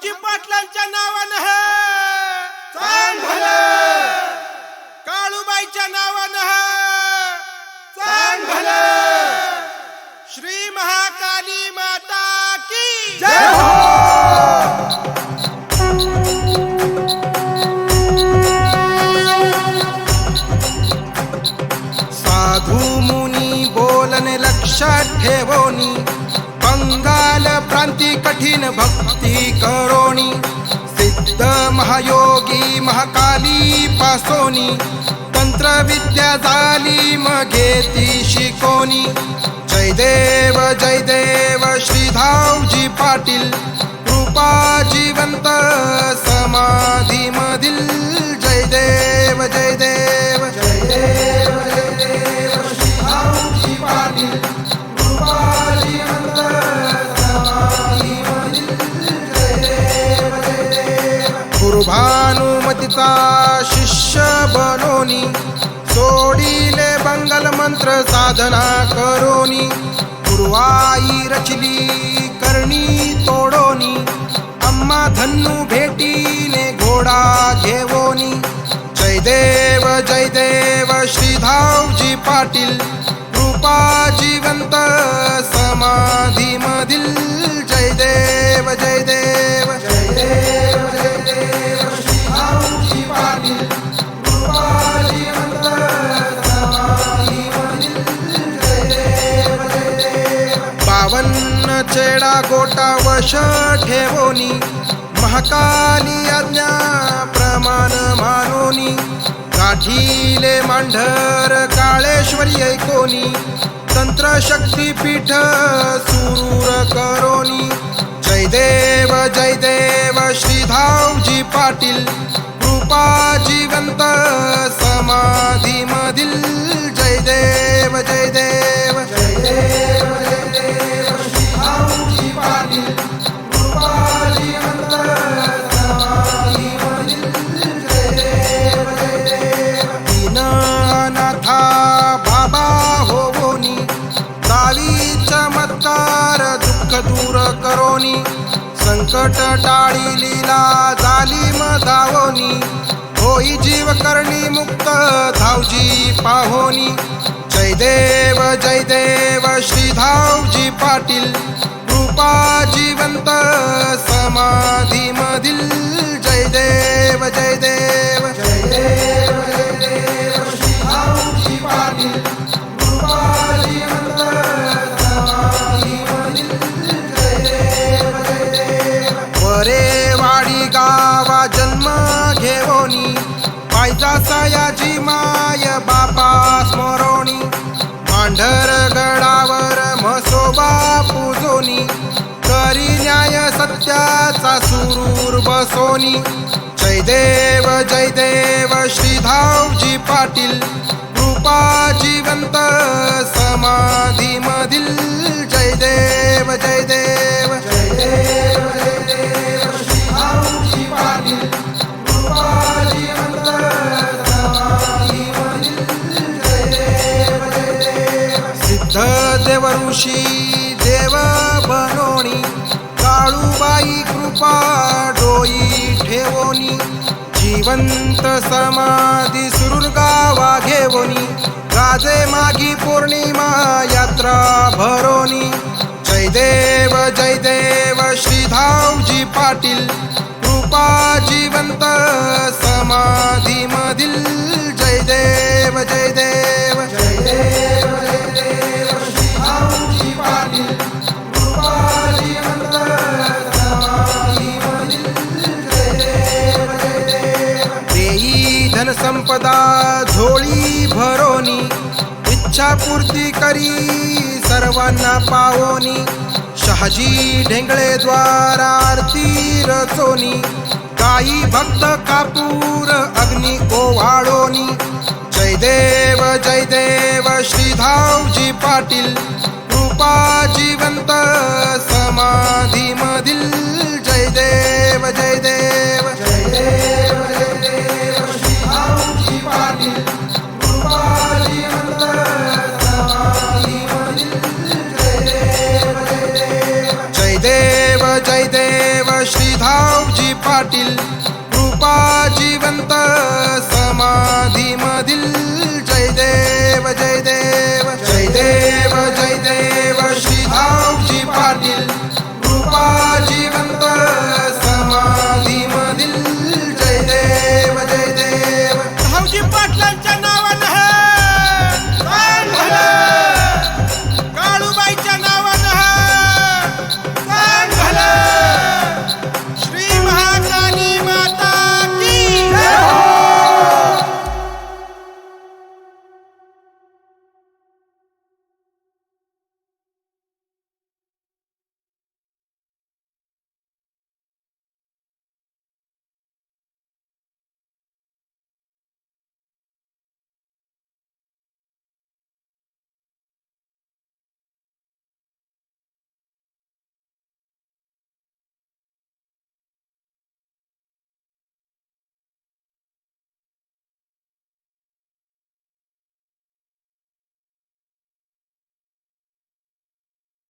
धावजी पाटलांच्या नावानं चांग भलं, काळूबाईच्या नावानं चांग भलं, श्री महाकाली माता की जय हो. साधू मुनी बोलणे लक्षात ठेवोनी, बंगाल प्रांती कठीण भक्ती करोनी, सिद्ध महायोगी महाकाली पासोनी, तंत्र विद्या झाली मघेती शिकोनी. जय देव श्री धावजी पाटील, कृपा जिवंत समाधी मधील. जय देव जय देव जय देव जय देव श्री धावजी पाटील, कृपा जिवंत समाधी मधील. जय देव जय देव. गुरुभानुमतीचा शिष्य बनोनी, सोडिले बंगल मंत्र साधना करोनी, गुरुआई रचली करणी तोडोनी, अम्मा धन्नू भेटीने घोडा घेवोनी. जय देव श्री धावजी पाटील, कृपा जिवंत समाधी मधील. जय देव जय देव जय देव जय देव श्री धावजी पाटील, कृपा जिवंत समाधी मधील. जय देव जय देव. 52 चेडा गोटा वश ठेवोनी, महाकाली आज्ञा प्रमाण मानोनी, गाठीले मांढर काळेश्वरी ऐकोनी, तंत्र शक्तीपीठ सुरूर करोनी. जय देव श्री धावजी पाटील, कृपा जिवंत समाधी मधील. जय देव जय देव जय देव जय देव श्री धावजी पाटील, कृपा जिवंत समाधी मधील. जय देव जय देव. दीननाथा बाबा होवोनी, दावी चमत्कार दुःख दूर करोनी, संकट टाळी लीला झाली मधावोनी, होई जीव करणी मुक्त धावजी पाहोनी. जय देव श्री धावजी पाटील, कृपा जिवंत समाधी मधील. जय देव जय देव जय देव जय देव श्री धावजी पाटील, कृपा जिवंत समाधी मधील. जय देव जय देव. वरेवाडी गावा जन्म घेवोनी, पायजा सयाजी माय बापा स्मरोणी, मांढर गडावर म्हसोबा पूजोनी, करी न्याय सत्याचा सुरूर बसोनी. जय देव श्री धावजी पाटील, कृपा जिवंत समाधी मधील. जय देव जय देव जय देव जय देव श्री धावजी पाटील, कृपा जिवंत समाधी मधील. जय देव जय देव. सिद्ध देव ऋषी देव बनोनी, काळूबाई कृपा डोई ठेवोनी, जिवंत समाधी सुरूर गावा घेवोनी, गाजे मागी पौर्णिमा यात्रा भरोनी. जय देव श्री धावजी पाटील, कृपा जिवंत समाधी मधील. जय देव जय देव जय देव जय देव श्री धावजी पाटील, कृपा जिवंत समाधी मधील. जय देव जय देव. देई धन संपदा झोळी भरोनी, इच्छा पूर्ती करी सर्वांना पावोनी, शहाजी ढेंगळे द्वारा आरती रचोनी, काही भक्त कापूर अग्नी ओवाळोनी. जय देव श्री धावजी पाटील, कृपा जिवंत समाधी मधील. जय देव जय देव जय देव जय देव श्री धावजी पाटील, कृपा जिवंत समाधी मधील. जय देव जय देव श्री धावजी पाटील कृपा जीवंत समाधीमधील जय देव जय देव जय देव जय देव